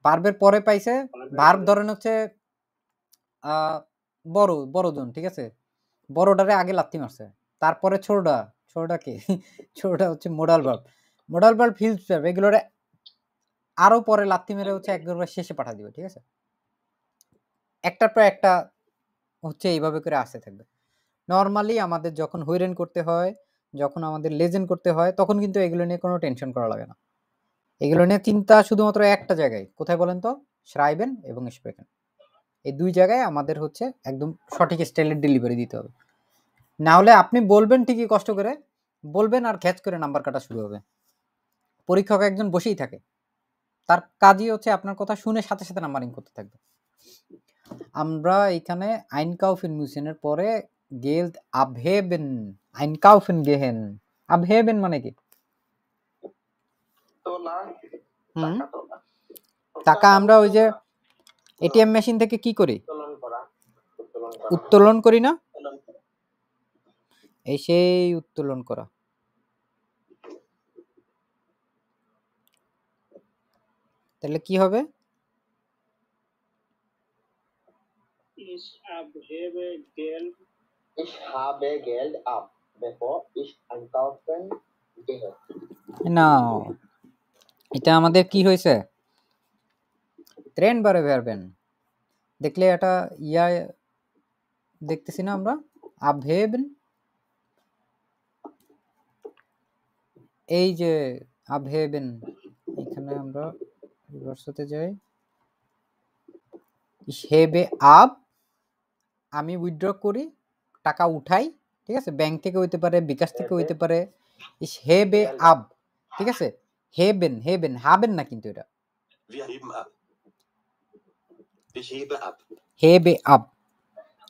ভার্বের পরে পাইছে ভার্ব ধরেন হচ্ছে বড়জন, ঠিক আছে? বড়টারে আগে লাত্তি মারছে, তারপরে ছোটটা কে? ছোটটা হচ্ছে মোডাল ভার্ব ফিল্ড ভার্ব, এগুলোরে আরো পরে লাত্তি মেরে হচ্ছে একবার শেষে পাঠিয়ে দিবে, ঠিক আছে? একটার পর একটা হচ্ছে এইভাবে করে আসতে থাকবে। নর্মালি আমাদের যখন হৈরেন করতে হয়, যখন আমাদের লেজেন্ড করতে হয়, তখন কিন্তু এগুলো নিয়ে কোনো টেনশন করা লাগে না। এগুলো নিয়ে চিন্তা শুধুমাত্র একটা জায়গায়, কোথায় বলেন তো? schreiben এবং sprechen, এই দুই জায়গায় আমাদের হচ্ছে একদম সঠিক স্টাইলের ডেলিভারি দিতে হবে। না হলে আপনি বলবেন ঠিকই, কষ্ট করে বলবেন আর খ্যাচ করে নাম্বার কাটা শুরু হবে। পরীক্ষক একজন বসেই থাকে, তার কাজই হচ্ছে আপনার কথা শুনে সাথে সাথে নাম্বারিং করতে থাকবে। আমরা এখানে einkaufen müssen এর পরে Geld abheben, einkaufen gehen, abheben মানে কি? তোলা, হুম, টাকা তোলা। টাকা আমরা ওই যে এটিএম মেশিন থেকে কি করি? উত্তোলন করা। উত্তোলন করি না? উত্তোলন করা। এই সেই উত্তোলন করা। তাহলে কি হবে? Ich habe Geld Ich habe Geld ab, bevor ich einkaufen gehe. না, এটা আমাদের কি হয়েছে? ট্রেন বারে বেরবেন দেখলে এটা ইয়া দেখতেছি না আমরা, abheben, এই যে abheben, এখানে আমরা রিভার্সতে যাই, ich hebe ab, আমি উইথড্র করি, টাকা উঠাই, ঠিক আছে? ব্যাংক থেকে হইতে পারে, বিকাশ থেকে হইতে পারে। ich hebe ab, ঠিক আছে? heben haben না কিন্তু এটা, Wir heben ab. Ich hebe ab. hebe ab।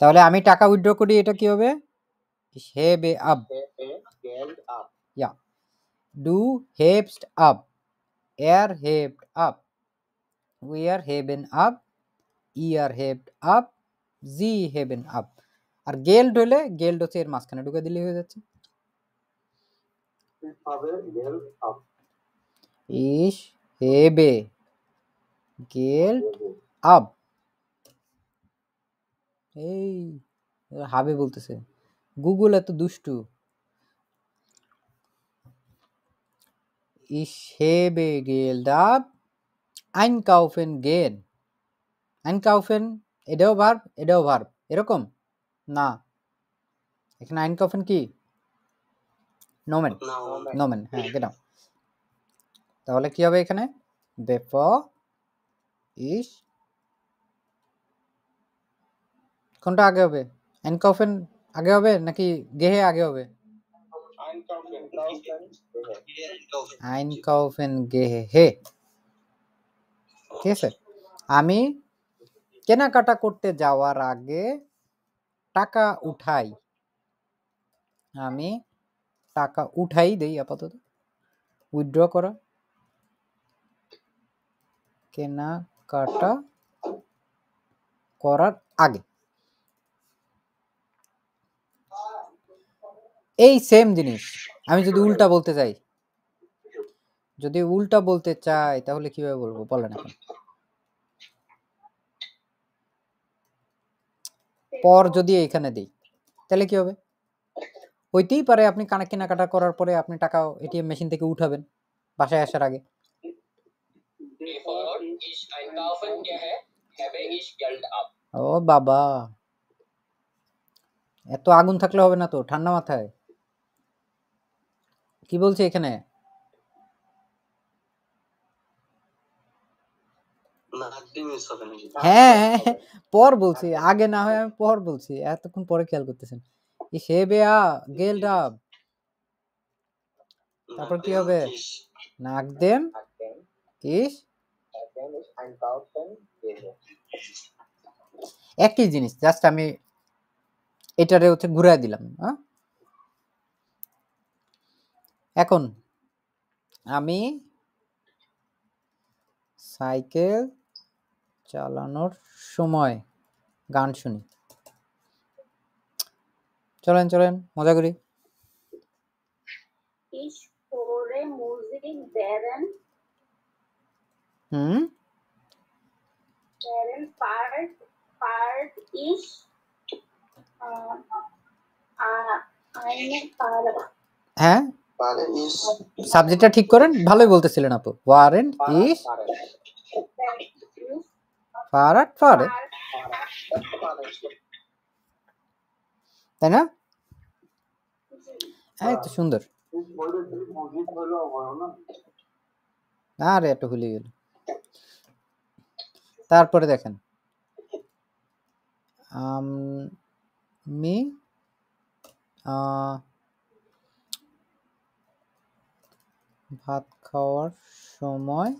তাহলে আমি টাকা উইথড্র করি, এটা কি হবে? ich hebe ab, Hebe Geld ab. ja, du hebst ab, hebt ab, wir heben ab, ihr hebt ab, sie heben ab। আর গেল্ড হলে গেল্ড হচ্ছে এর মাঝখানে ঢুকে দিলে হয়ে যাচ্ছে Ich habe Geld ab. ich hebe Geld ab। এই হবে বলতেছে, গুগল এত দুষ্টু। ich hebe Geld ab, einkaufen gehen, einkaufen এটাও ভার্ব এরকম না, এখানে einkaufen কি? নোমেন, হ্যাঁ কেন? তাহলে কি হবে এখানে? bevor ইস কোনটা আগে হবে? einkaufen আগে হবে নাকি gehe আগে হবে? einkaufen einkaufen gehe ঠিক আছে। আমি কেনাকাটা করতে যাওয়ার আগে টাকা উঠাই। আমি টাকা উঠাই দেই আপাতত। উইথড্র করা, কেনাকাটা করার আগে। এই সেম জিনিস আমি যদি উল্টা বলতে চাই, তাহলে কিভাবে বলবো বলেন এখন? পর যদি এখানে দেই তাহলে কি হবে? হইতেই পারে আপনি কেনাকাটা করার পরে আপনি টাকা এটিএম মেশিন থেকে উঠাবেন বাসায় আসার আগে। Before ich einkaufen gehe, habe ich Geld ab. ও বাবা, এত আগুন থাকলে হবে না তো, ঠান্ডা মাথায়। কি বলছে এখানে? হ্যাঁ পর বলছি, আগে না হয় আমি পর বলছি, এতক্ষণ পরে খেয়াল করতেছেন। Ich habe ja Geld ab। তারপর কি হবে? nachdem ich einkaufen gehe। একই জিনিস, জাস্ট আমি এটারে হচ্ছে ঘুরায় দিলাম। এখন আমি সাইকেল চালানোর সময় গান শুনি। চলেন চলেন মজা করি। Ich höre Musik während fahre ich eine Fahrt। হ্যাঁ সাবজেক্টটা ঠিক করেন, ভালোই বলতেছিলেন আপু। ওয়ারেন্ট ইস ফারাট ফারে, তাই না? এই তো সুন্দর। আরে একটু ভুলে গেল। তারপরে দেখেন আমি ভাত খাওয়ার সময়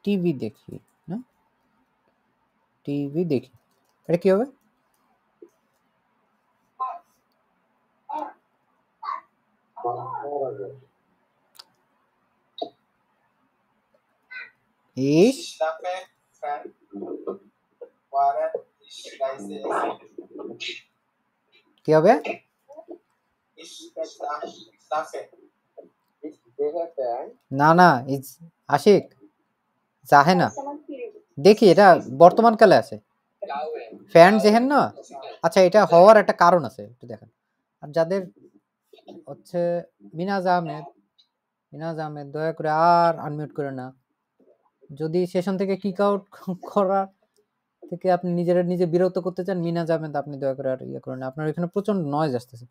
টিভি দেখি। না টিভি দেখি, এটা কি হবে? Ich schlafe fern, während ich reise esse। কি হবে? Ich schlafe। Ich gehe fern। না না, ইজ আশিক জাহে না, দেখি এটা বর্তমান কালে আছে। ফ্যান জেহেন না, আচ্ছা এটা হওয়ার একটা কারণ আছে, একটু দেখেন। আর যাদের হচ্ছে মিনাজ আহমেদ দয়া করে আর আনমিউট করে না। যদি সেশন থেকে কিক আউট করার থেকে আপনি নিজে বিরত করতে চান, মিনাজ আহমেদ আপনি দয়া করে আর ইয়ে করেন। আপনার এখানে প্রচন্ড নয়েজ আসতেছে।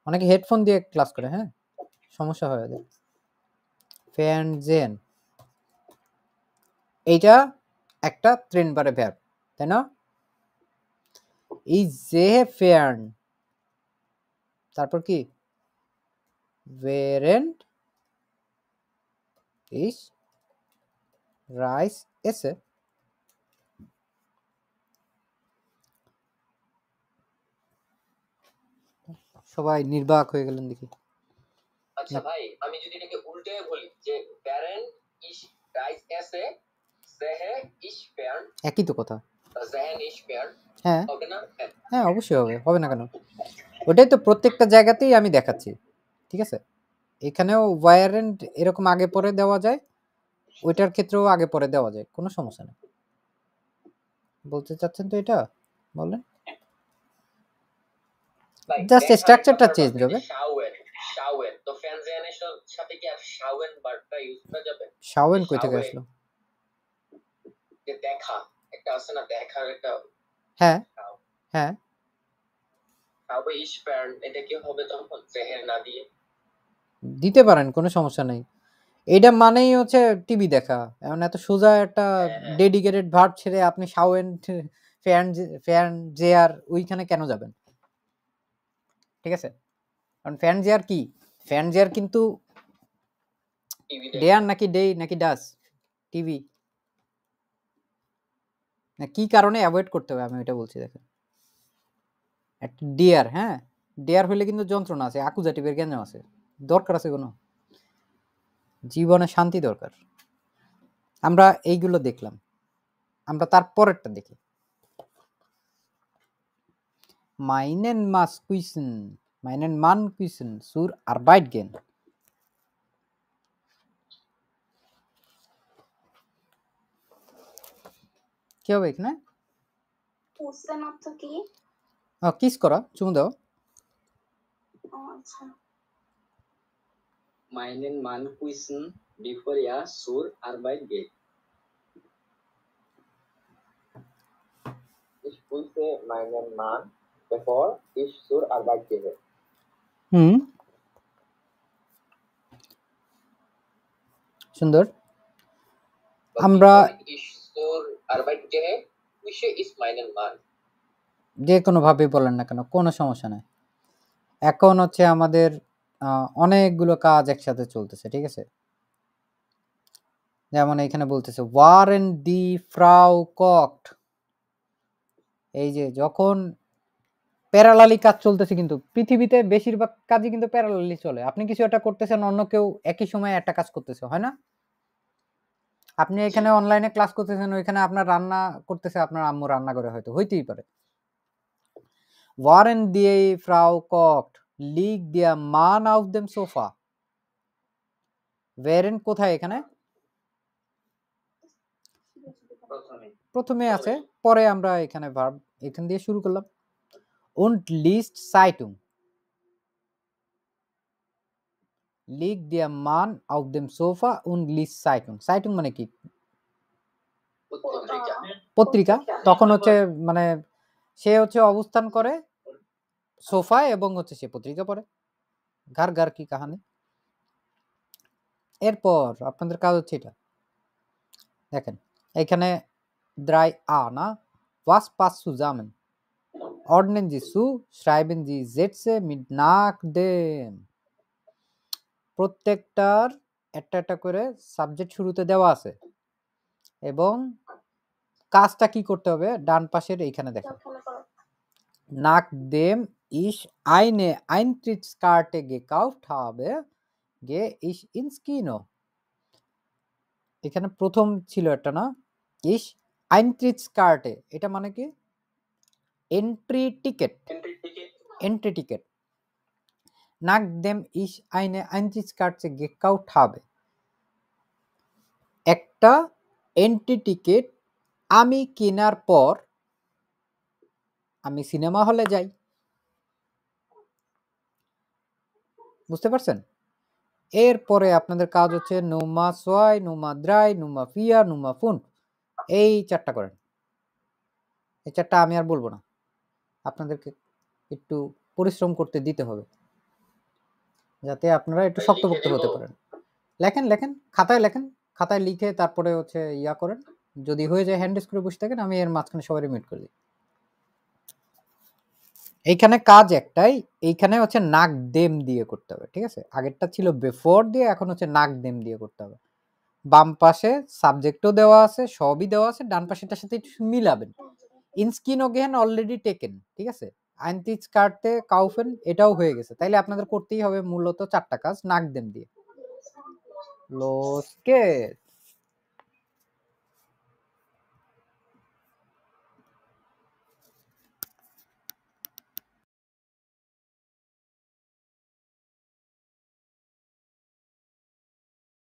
অনেকে হেডফোন দিয়ে ক্লাস করে, হ্যাঁ সমস্যা হয় ওদের। ফ্যান জেন এইটা একটা ট্রেনবারে ভ্যাব, তাই না? এই জে ফ্যান, তারপর কি während ich reise esse। সবাই নির্বাক হয়ে গেলেন দেখি। আচ্ছা ভাই, আমি যদি এটাকে উল্টে বলি যে während ich reise esse, sehe ich fern, একই তো কথা। sehen ich fern হ্যাঁ হবে না? হ্যাঁ অবশ্যই হবে না কেন? ওটাই তো প্রত্যেকটা জায়গাতেই আমি দেখাচ্ছি, ঠিক আছে? এখানেও ওয়ারেন্ট এরকম আগে পরে দেওয়া যায়, ওইটার ক্ষেত্রেও আগে পরে দেওয়া যায়, কোনো সমস্যা নেই। বলতে চাচ্ছেন তো এটা বলেন, জাস্ট স্ট্রাকচারটা চেঞ্জ হবে। শাওয়েন তো ফ্যান জেনের সাথে কি আর শাওয়েন বারটা ইউজ করা যাবে? শাওয়েন কই থেকে আসলো? যে দেখা একটা আছে না, দেখার একটা। হ্যাঁ হ্যাঁ শাওয়ে ইশ ফ্যান, এটা কি হবে তখন জেহের না দিয়ে? দিতে পারেন, কোনো সমস্যা নেই। এটা মানেই হচ্ছে টিভি দেখা। এখন এত সোজা একটা ডেডিকেটেড ভার্ব ছেড়ে আপনি শাওয়েন ফ্যান জেয়ার ওইখানে কেন যাবেন? ঠিক আছে? কারণ ফ্যান জেয়ার কি? ফ্যান জেয়ার কিন্তু টিভি ডেয়ার নাকি ডে নাকি ডাস? টিভি। না কি কারণে অ্যাভয়েড করতে হবে আমি এটা বলছি দেখেন। একটা ডিয়ার, হ্যাঁ? ডিয়ার হইলে কিন্তু যন্ত্রণা আছে, আকুজাটিভের গ্যাঞ্জাম আছে। দরকার আছে কোনো? জীবনে শান্তি দরকার। আমরা এইগুলো দেখলাম। আমরা তার পরেরটা দেখি। Meinen Mann küssen zur Arbeit gehen. কি হবে এখানে? কুসেন অর্থ কি? কিস করা, চুমু দাও। ও আচ্ছা। Meinen Mann küssen, bevor er zur Arbeit geht. Ich küsse meinen Mann, bevor ich zur Arbeit gehe. হুম, সুন্দর। আমরা ich zur Arbeit gehe, küsse ich meinen Mann. যে কোনো ভাবে বলেন না কেন, কোনো সমস্যা নাই। এখন হচ্ছে আমাদের অনেকগুলো কাজ একসাথে চলতেছে, ঠিক আছে? যেমন এখানে বলতেছে waren die Frau kocht। এই যে যখন প্যারালালি কাজ চলতেছে, কিন্তু পৃথিবীতে বেশিরভাগ কাজই কিন্তু প্যারালালি চলে। আপনি কিছু একটা করতেছেন, অন্য কেউ একই সময়ে একটা কাজ করতেছে, হয় না? আপনি এখানে অনলাইনে ক্লাস করতেছেন, ওইখানে আপনার রান্না করতেছে আপনার আম্মু রান্না করে, হয়তো হইতেই পারে। waren die Frau kocht liegt der Mann auf dem Sofa। während কোথায় এখানে? প্রথমে আছে, পরে আমরা এখানে ভার্ব এখান দিয়ে শুরু করলাম। und liest Zeitung। liegt der Mann auf dem Sofa und liest Zeitung। Zeitung মানে কি? পত্রিকা। পত্রিকা। তখন হচ্ছে মানে সে হচ্ছে অবস্থান করে সোফায় এবং হচ্ছে সে পত্রিকা পড়ে। ঘর ঘর কি কাহানি। এরপর আপনাদের কাজ হচ্ছে এটা দেখেন, এখানে drei a না, was passt zusammen, ordnen Sie zu, schreiben Sie Sätze mit nach dem। প্রত্যেকটার একটা একটা করে সাবজেক্ট শুরুতে দেওয়া আছে এবং কাজটা কি করতে হবে ডান পাশের এইখানে দেখেন। Nachdem ich eine Eintrittskarte gekauft habe, gehe ich ins Kino। এখানে প্রথম ছিল একটা না, ich Eintrittskarte, এটা মানে কি? Entry ticket. Entry ticket. Nachdem ich eine Eintrittskarte gekauft habe, একটা এন্ট্রি টিকেট আমি কেনার পর আমি সিনেমা হলে যাই। বুঝতে পারছেন? এরপরে আপনাদের কাজ হচ্ছে Nummer 2, Nummer 3, Nummer 4, Nummer 5, এই চারটা করেন। এই চারটা আমি আর বলবো না, আপনাদেরকে একটু পরিশ্রম করতে দিতে হবে যাতে আপনারা একটু শক্তপোক্ত হতে পারেন। লেখেন লেখেন, খাতায় লেখেন, খাতায় লিখে তারপরে হচ্ছে ইয়া করেন। যদি হয়ে যায় হ্যান্ড করে বসে থাকেন, আমি এর মাঝখানে সবাই মিট করে দিই। এইখানে কাজ একটাই, এইখানে হচ্ছে নাক দেম দিয়ে করতে হবে, ঠিক আছে? আগেরটা ছিল বিফোর দিয়ে, এখন হচ্ছে নাক দেম দিয়ে করতে হবে। বাম পাশে সাবজেক্টও দেওয়া আছে, সবই দেওয়া আছে, ডান পাশেটার সাথে একটু মিলাবেন। ইনস্কিনো গেহেন অলরেডি টেকেন, ঠিক আছে? আইনটিজকার্টে কাউফেন এটাও হয়ে গেছে, তাইলে আপনাদের করতেই হবে মূলত চারটা কাজ নাক দেম দিয়ে। Los geht's।